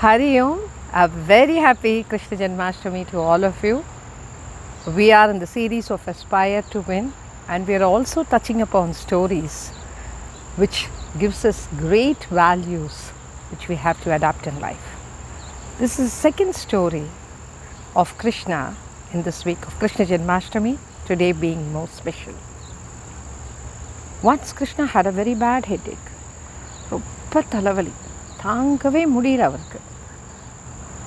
Hari Om, a very happy Krishna Janmashtami to all of you. We are in the series of Aspire to Win, and we are also touching upon stories which gives us great values which we have to adapt in life. This is the second story of Krishna in this week of Krishna Janmashtami, today being most special. Once Krishna had a very bad headache. ரொம்ப தலைவலி தாங்கவே முடியல அவருக்கு.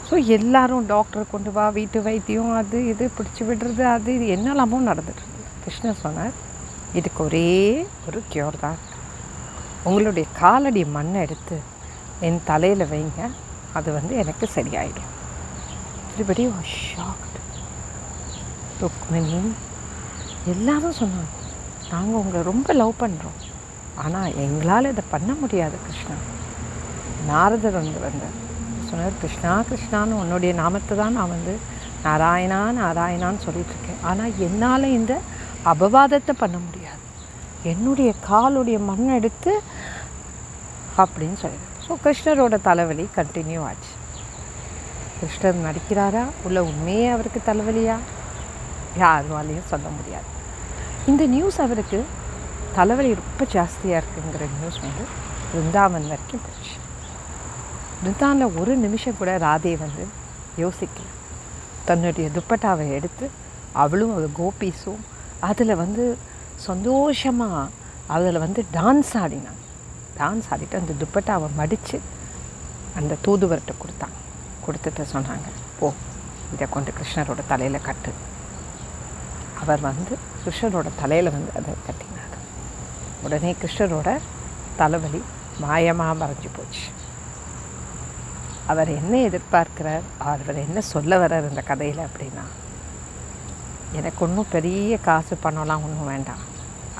So எல்லோரும் டாக்டரை கொண்டு வா, வீட்டு வைத்தியம், அது இது பிடிச்சி விடுறது, அது இது என்னெல்லாமோ நடந்துட்டு இருந்தது. கிருஷ்ணர் சொன்னார், இதுக்கு ஒரே ஒரு க்யூர் தான். உங்களுடைய காலடி மண்ணை எடுத்து என் தலையில் வைங்க, அது எனக்கு சரியாயிடும். everybody was shocked. ருக்மிணி எல்லாரும் சொன்னாங்க, நாங்கள் உங்களை ரொம்ப லவ் பண்ணுறோம், ஆனால் எங்களால் இதை பண்ண முடியாது கிருஷ்ணா. நாரதர் வந்தார், சொன்னார், கிருஷ்ணா கிருஷ்ணான்னு உன்னுடைய நாமத்தை தான் நான் நாராயணா நாராயணான்னு சொல்லிகிட்ருக்கேன், ஆனால் என்னால் இந்த அபவாதத்தை பண்ண முடியாது, என்னுடைய காலுடைய மண்ணை எடுத்து அப்படின்னு சொல்லிடு. ஸோ கிருஷ்ணரோட தலைவலி கண்டினியூ ஆச்சு. கிருஷ்ணர் நடிக்கிறாரா உள்ள உண்மையே அவருக்கு தலைவலியா யாருவாலையும் சொல்ல முடியாது. இந்த நியூஸ் அவருக்கு தலைவலி ரொம்ப ஜாஸ்தியாக இருக்குங்கிற நியூஸ் பிருந்தாவன் வரைக்கும் போச்சு. பிருந்தாவில் ஒரு நிமிஷம் கூட ராதே யோசிக்கல. தன்னுடைய துப்பட்டாவை எடுத்து அவளும் ஒரு கோபீஸும் அதில் சந்தோஷமாக அதில் டான்ஸ் ஆடினாங்க. டான்ஸ் ஆடிட்டு அந்த துப்பட்டாவை மடித்து அந்த தூதுவர்கிட்ட கொடுத்தாங்க. கொடுத்துட்டு சொன்னாங்க, போ இதை கொண்டு கிருஷ்ணரோட தலையில் கட்டு. அவர் கிருஷ்ணரோட தலையில் அதை கட்டினார். உடனே கிருஷ்ணரோட தலைவலி மாயமாக மறைஞ்சு போச்சு. அவர் என்ன எதிர்பார்க்கிறார், அவர் என்ன சொல்ல வர்றார் இந்த கதையில் அப்படின்னா, எனக்கு ஒன்றும் பெரிய காசு பணம்லாம் ஒன்றும் வேண்டாம்,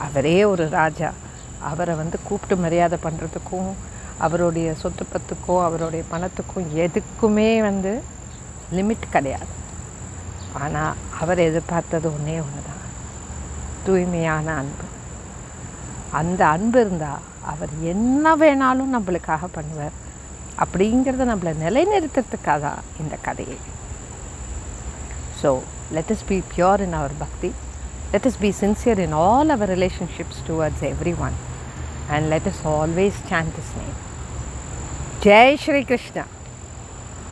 அவரே ஒரு ராஜா, அவரை கூப்பிட்டு மரியாதை பண்ணுறதுக்கும் அவருடைய சொத்து பத்துக்கும் அவருடைய பணத்துக்கும் எதுக்குமே லிமிட் கிடையாது. ஆனால் அவர் எதிர்பார்த்தது ஒன்றே ஒன்று தான், தூய்மையான அன்பு. அந்த அன்பு இருந்தால் அவர் என்ன வேணாலும் நம்மளுக்காக பண்ணுவார். அப்படிங்கிறத நம்மளை நிலைநிறுத்துறதுக்காக தான் இந்த கதையை. So let us be pure in our bhakti, let us be sincere in all our relationships towards everyone, and let us always chant His name. Jai Shri Krishna.